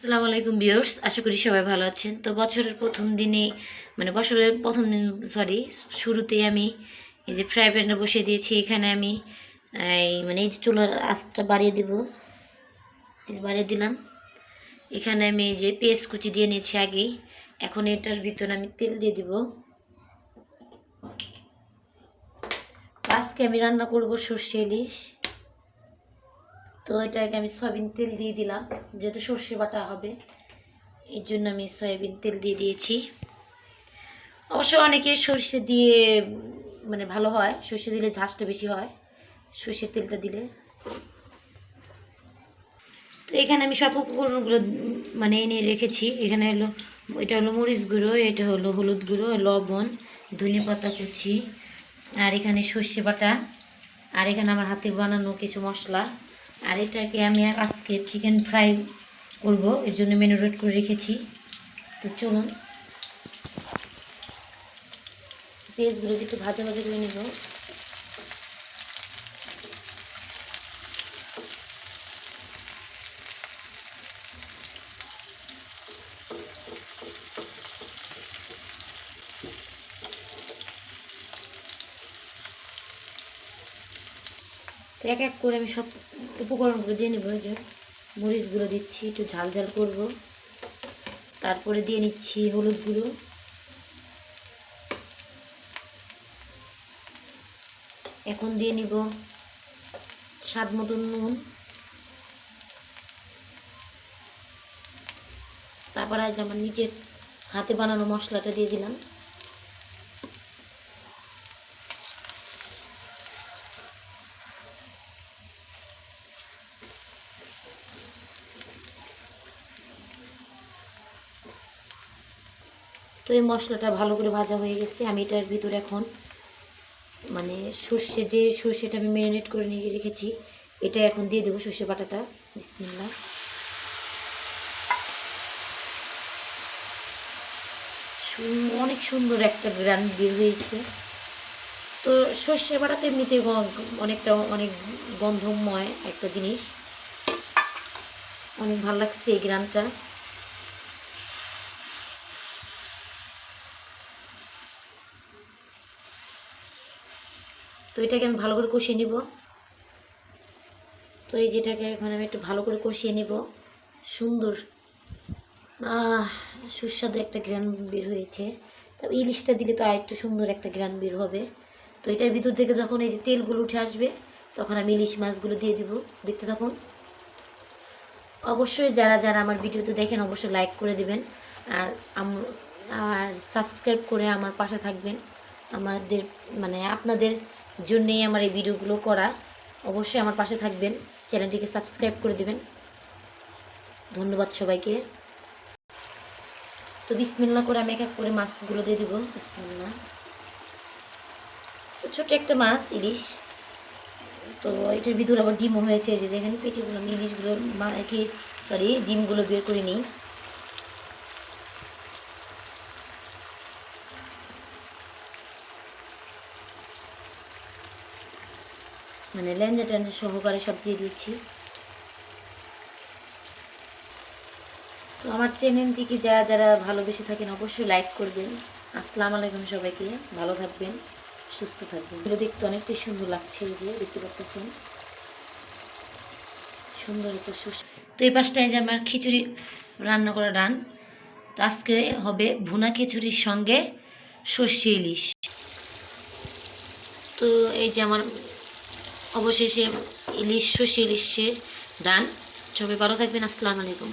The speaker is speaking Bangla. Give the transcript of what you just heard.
আসসালামু আলাইকুম ভিউয়ার্স, আশা করি সবাই ভালো আছেন। তো বছরের প্রথম দিনে বছরের প্রথম দিন শুরুতেই আমি এই যে ফ্রাই প্যানটা বসিয়ে দিয়েছি। এখানে আমি এই যে চুলার আঁচটা বাড়িয়ে দিব, এই যে বাড়িয়ে দিলাম। এখানে আমি এই যে পেঁয়াজ কুচি দিয়ে নিয়েছি আগেই। এখন এটার ভিতরে আমি তেল দিয়ে দিব। আজকে আমি রান্না করব সর্ষে ইলিশ। তো এটাকে আমি সয়াবিন তেল দিয়ে দিলাম, যেহেতু সর্ষে বাটা হবে এর জন্য আমি সয়াবিন তেল দিয়ে দিয়েছি। অবশ্য অনেকে সর্ষে দিয়ে ভালো হয়, সর্ষে দিলে ঝাঁসটা বেশি হয় সর্ষের তেলটা দিলে। তো এখানে আমি সব উপকরণগুলো এনে রেখেছি। এখানে এটা হলো মরিচ গুঁড়ো, এটা হলো হলুদ গুঁড়ো, লবণ, ধনে পাতা কুচি, আর এখানে সর্ষে বাটা, আর এখানে আমার হাতে বানানো কিছু মশলা। আর এটাকে আমি আজকে চিকেন ফ্রাই করব, এর জন্য ম্যারিনেট করে রেখেছি। তো চলুন পেঁয়াজগুলো একটু ভাজা ভাজা করে নেব। তো এক এক করে আমি সব উপকরণগুলো দিয়ে নেব। যে মরিচগুলো দিচ্ছি, একটু ঝাল ঝাল করব। তারপরে দিয়ে নিচ্ছি হলুদ গুঁড়ো, এখন দিয়ে নিব স্বাদ মতো নুন। তারপর আজ আমার নিজের হাতে বানানো মশলাটা দিয়ে দিলাম। তো এই মশলাটা ভালো করে ভাজা হয়ে গেছে। আমি এটার ভিতরে এখন সর্ষেটা আমি ম্যারিনেট করে নিয়ে রেখেছি, এটা এখন দিয়ে দেবো, সর্ষে বাটাটা। বিসমিল্লাহ। অনেক সুন্দর একটা গ্রান বের হয়েছে। তো সর্ষে বাটাতে এমনিতে অনেক গন্ধময় একটা জিনিস, অনেক ভালো লাগছে এই গ্রানটা। তো এটাকে আমি ভালো করে কষিয়ে নিব। তো এই যেটাকে এখন আমি একটু ভালো করে কষিয়ে নিব। সুন্দর সুস্বাদু একটা গ্রান বের হয়েছে। তবে ইলিশটা দিলে তো আর একটু সুন্দর একটা গ্রান বের হবে। তো এটার ভিতর থেকে যখন এই যে তেলগুলো উঠে আসবে, তখন আমি ইলিশ মাছগুলো দিয়ে দিব। দেখতে থাকুন। অবশ্যই যারা যারা আমার ভিডিওতে দেখেন অবশ্যই লাইক করে দিবেন, আর আর সাবস্ক্রাইব করে আমার পাশে থাকবেন। আমাদের আপনাদের জন্যেই আমার এই ভিডিওগুলো করা। অবশ্যই আমার পাশে থাকবেন, চ্যানেলটিকে সাবস্ক্রাইব করে দিবেন। ধন্যবাদ সবাইকে। তো বিসমিল্লাহ করে আমি এক এক করে মাছগুলো দিয়ে দিব। বিসমিল্লাহ। তো ছোট একটা মাছ ইলিশ, তো এটার ভিতরে আবার ডিমও হয়েছে। যে দেখেন পেটিগুলো আমি ইলিশগুলো ডিমগুলো বের করে নিই। লেঞ্জা টেঞ্জা সহকারে সব দিয়ে দিচ্ছি। তো আমার চ্যানেলটিকে যারা যারা ভালোবেসে থাকেন অবশ্যই লাইক করবেন। আসসালামু আলাইকুম সবাইকে, ভালো থাকবেন, সুস্থ থাকবেন। এগুলো দেখতে অনেকটাই সুন্দর লাগছে, এই যে দেখতে পাচ্ছেন সুন্দর একটা তো এই পাশটায় যে আমার খিচুড়ি রান্না করা ডান। তো আজকে হবে ভুনা খিচুড়ির সঙ্গে সর্ষে ইলিশ। তো এই যে আমার অবশেষে সর্ষে ইলিশে ডান। সবাই ভালো থাকবেন। আসসালামু আলাইকুম।